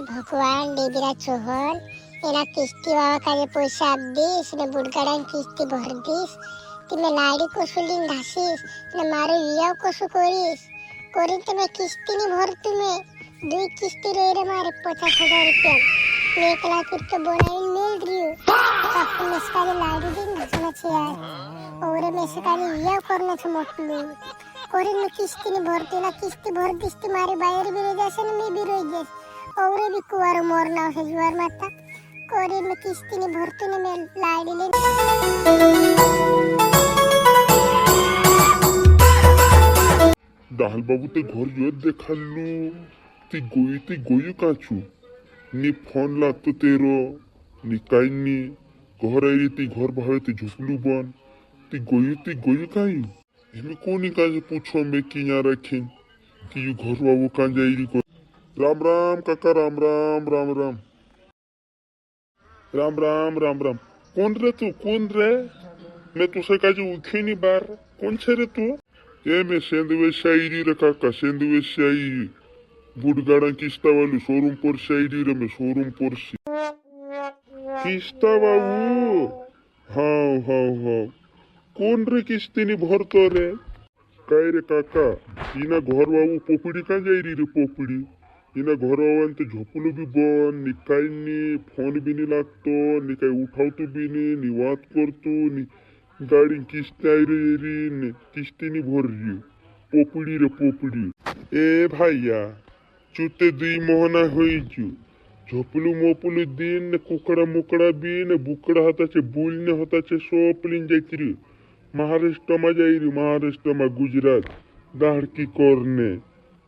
भगवान डेबिरा चोहन एना किस्ती वावा काजे पैसा दिस ने बुडगाडान किस्ती भर दिस तिमे लाडी कोसुलिन घासिस ने मारो इयाव कोसु कोरिन तमे किस्ती नी भर तुमे दुई किस्ती रे मारे 50,000 रुपया मैं 1 लाख तो बनाई मिल रियो काफी मेसकाले लाडी दिन घसना छे यार और मेसकाले इयाव करना छे मोटलू कोरिन में किस्ती नी भरती ना किस्ती भर दिस्ती मारे बायर भी रह जासे ने मैं भी रह जास और भी कुवार मोरना है जुआर माता कोरिन में किस्ती नी भरती ने मैं लाडी ले दाहल बाबू ते घर यो देखालू ती गोई काचू नी फोन लागतो तेरो नी काईनी घर आई ती घर भावे ती झुकलू बन ती गोई काई हमें कोनी काजे पूछो मैं किया रखें कि यू घर बाबू कां जाई को राम राम काका राम राम राम राम राम राम राम राम कौन रे मैं तुसे काजे उठी नहीं बार कौन छे रे तू ये मैं सेंदवे शायरी रे काका सेंदवे शायरी बुडगाड़ा किस्ता वालू शोरूम पर शायरी रे मैं शोरूम पर किस्ता बाबू हाँ कौन रे किस्ती नहीं भरतो रे काय रे काका इना घर बाबू पोपड़ी का जाई रे पोपड़ी इना घर बाबू तो झोपलू भी बन निकाई नी फोन भी नहीं लागतो निकाई उठाव तो भी नहीं बात करतो नी गाड़ी किस्ती आई रे किस्ती नहीं भर रही पोपड़ी रे पोपड़ी ए भाईया चुते दुई मोहना होई जू झोपलू मोपलू दिन कुकड़ा मुकड़ा बीन बुकड़ा होता छे बुलने होता छे सोपलिन जाती महाराष्ट्र में जाई रही महाराष्ट्र में गुजरात दाहड़की करने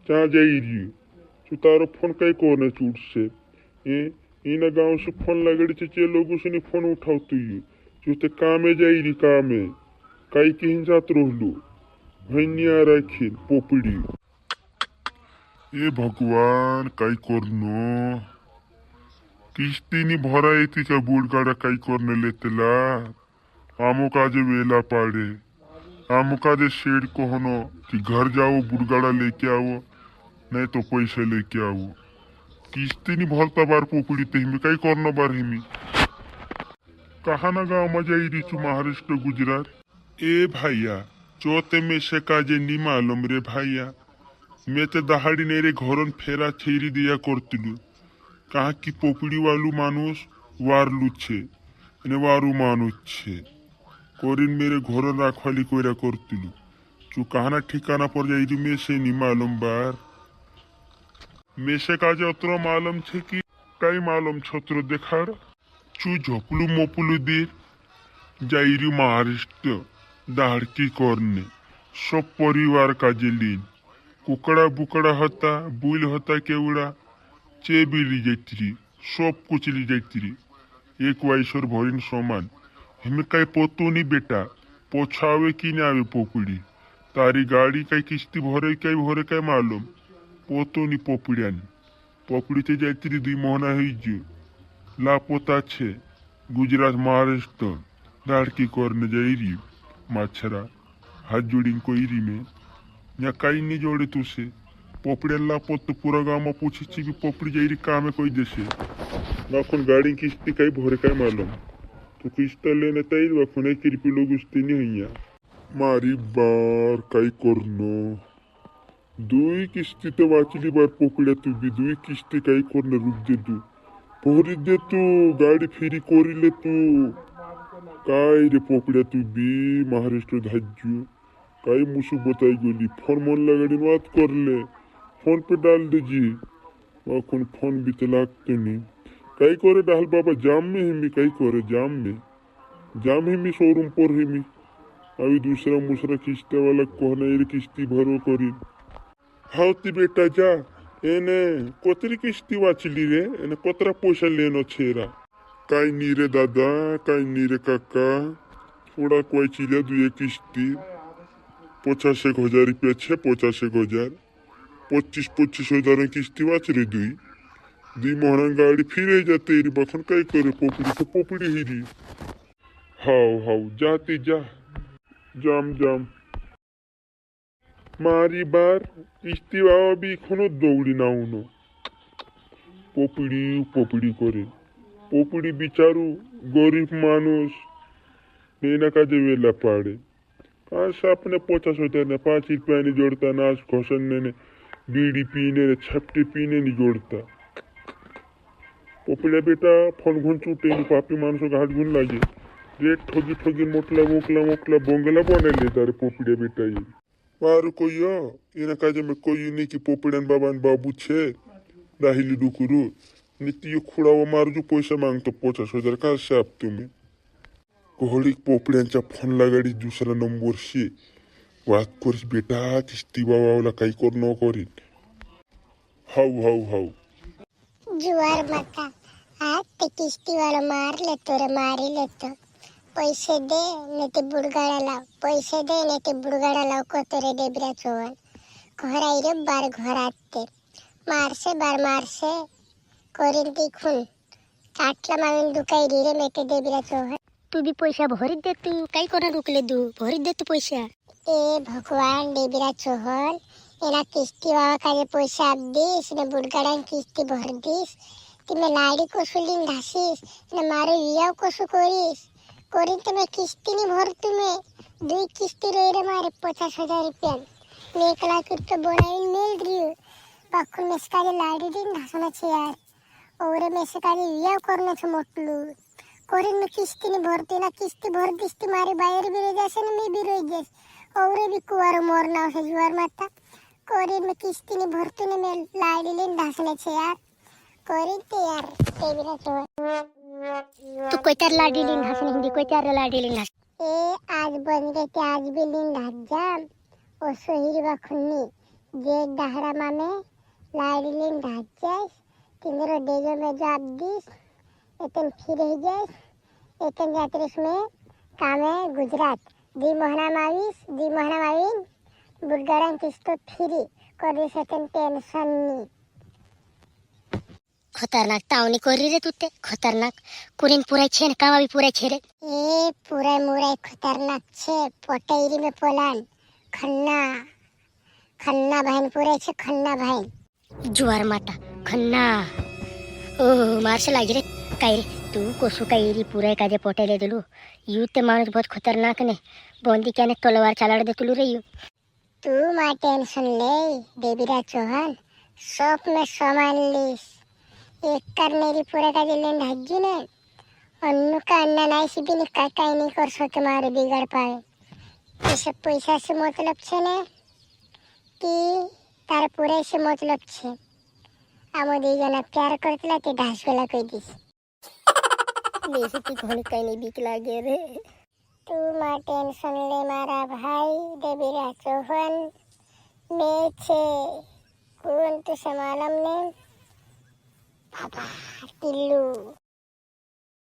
चा जाई रही तू तारो फोन कई करने चूट से इना गांव से फोन लगड़ी चे लोगों से नहीं फोन उठाओ तू ते कामे जाई रही कामे कई की हिंसात रहलू भैनिया रखी पोपड़ी ए भगवान कई करनो किस्ती नहीं भरा थी का बुड़गाड़ा कई करने लेतेला आमो काजे वेला पाड़े आमो काजे शेड को होनो कि घर जाओ बुड़गाड़ा लेके आओ नहीं तो पैसे लेके आओ किस्ती नहीं भरता बार पोपड़ी ते हिमी कई करना बार हिमी कहा ना गाँव में जाई रही महाराष्ट्र गुजरात ए भाईया चौथे में से काजे नी मालूम रे भाईया मैं तो दहाड़ी नेरे घरन फेरा छेरी दिया करतिलू कहा कि पोपड़ी वालू मानुष वारलू छे ने वारू मानुष छे कोरिन मेरे घर राखवाली कोयरा करतिलू चू कहना ठिकाना पर जाई में से नी मालूम बार में से काजे अत्र मालूम छे कि कई मालूम छत्र देखार चू झोपलू मोपलू दिन जाई महाराष्ट्र दाहड़की करने सब परिवार काजे लीन कुकड़ा बुकड़ा होता बुल होता केवड़ा चे भी ली जाती सब कुछ ली जाती एक वाइसर भरिन समान हमें कई पोतो नहीं बेटा पोछावे की नहीं आवे पोपड़ी तारी गाड़ी कई किस्ती भरे कई मालूम पोतो नहीं पोपड़ियान पोपड़ी ते जाती दुई मोहना हो लापोता छे गुजरात महाराष्ट्र दाड़की करने जाई रही माछरा हाथ जोड़ी कोई री में या कई नहीं जोड़े तुसे पोपड़िया लापोत तो पूरा गाँव में पूछी भी पोपड़ी जाई रही काम कोई देशे नाखुन गाड़ी किस्ती कई भरे कई मालूम तो किस्ता लेने तैर वखुने किरपी लोग उसते नहीं हुई मारी बार कई करनो दुई किस्ती ते वाचली बार पोपड़िया तू भी दुई किस्ती कई करने रुक दे तू भरी दे तू गाड़ी फेरी कोरी ले तू काई रे पोपड़िया तू भी महाराष्ट्र धाज्यू काई मुसु बताई गोली फोन मन लगाड़ी बात कर ले फोन पे डाल दीजिए वखुन फोन भी तो लागते नहीं कई करे डाल बाबा जाम में हिमी कई करे जाम हिमी शोरूम पर हिमी अभी दूसरा किस्ते वाला कहना ये किस्ती भरो करी हाउती बेटा जा एने कोतरी किस्ती वाचली रे एने कोतरा पैसा लेनो छेरा काई नी रे दादा काई नी रे काका थोड़ा कोई चिले दुए किस्ती 50,000 रुपया छे 50,000 25,000 किस्ती वाच रे दुई मोहना गाड़ी फिर जाते बखन कई करे पोपड़ी तो पोपड़ी ही रही हाउ जाती जा जाम मारी बार किस्ती बाबा भी एखोनो दौड़ी ना उनो পপিড়ি পপিড়ি করে। পপিড়ি বিচারু গরিব মানুষ नहीं ना काजे वेला पाड़े आज अपने 50 होता ना 5 रुपया नहीं जोड़ता ना घोषण ने बीड़ी पीने ने छपटी पीने नहीं जोड़ता पोपड़ा बेटा फोन घुन चूटे नहीं पापी मानुषों का हाथ घुन लागे रेट ठगी ठगी मोटला मोकला मोकला बोंगला बने लेता रे पोपड़ा बेटा ये मारू कोई हो ये ना काजे में कोई नहीं कि पोपड़न बाबान बाबू छे राहिली डुकुरु नित्य खुड़ा वो मारू जो पैसा मांग तो 50,000 का साप तुम्हें कोहड़ी पोपड्यांचा फोन लगाडी दुसरा नंबरशी वाद करीस बेटा किस्ती बाबाला काही कर न करीन हाऊ हाऊ हाऊ जुआर मका आज ते किस्ती वाला मार लेतो रे मारी लेतो पैसे दे ने ते बुडगाडा लाव पैसे दे ने ते बुडगाडा लाव कोतो रे डेबरा चोवन घोराई रे बार घोरात ते मारसे करीन ती खून काटला मारून दुखाई रे मेते डेबरा चोवन तू भी पैसा भरीत दे तू काही कोणा रुकले तू भरीत दे तू पैसा ए भगवान डेबरा चोहन एना किस्ती वावा काजे पैसा दिस ने बुडगाडान किस्ती भर दिस तिमे लाडी कोसुलिन घासिस ने मारो वियाव कोसु करिस करीन तुम्हें किस्ती नहीं भर तुम्हें 2 किस्ती रही रे मारे 50,000 रुपया मैं 1 लाख रुपये बनाई मिल रही हूँ बाकुल में इसका लाडी दिन घासना छे यार और में इसका वियाव करना छे मोटलू करीन में किस्ती नहीं भरती ना किस्ती भर दिसती मारे बायर भी रह जासे ना मैं भी रह जास और भी कुआर मोरना है जुआर माता करीन में किस्ती नहीं भरती ना मैं लाडी लेन ढासने छे यार करीन ते यार ते बिना तो तू कोयतार लाडी लिन घासन हिंदी कोयतार लाडी लिन घास ए आज बन गए ते आज भी लिन ढास जाम ओ सोहिरी बखुन्नी जे दहरा मामे लाडी लिन ढास जास तिंदरो डेजो में जवाब दिस एतन फिर ही जास एतन जात्रिस में काम है गुजरात दी महीना मावीन बुडगाड़न किस्तो फिरी कर दिस एतन टेंशन नी खतरनाक तावनी करी रे तू ते खतरनाक कुरीन पुराय छे ने कावा भी पुराय छे रे ए पूरा मुराय खतरनाक छे पोटेरी में पोलान खन्ना बहन पुराय छे खन्ना बहन जुआर माता खन्ना ओ मारसे लागी रे काय रे तू कोसु कायरी पुराय काजे पोटेले दिलू यू ते माणूस बहुत खतरनाक ने बोंदी क्या ने तलवार चालाड़ दे तुलू रे यू तू मा टेंशन ले देवीरा चौहान सब में सामान लीस एक करनेरी पूरा का दिलेन ढाजी ने अन्नू का अन्ना नहीं सिबी ने काई नहीं कर सके मारे बिगड़ पाए ये सब पैसा से मतलब छे ने कि तार पूरे से मतलब छे आमो दी जना प्यार करतला ते ढासवेला कई दिस देसी ती घोड़ी काई नहीं बीक लागे रे तू मा टेंशन ले मारा भाई देवीरा चौहान मैं छे कौन तू समालम ने बाबा टिल्लू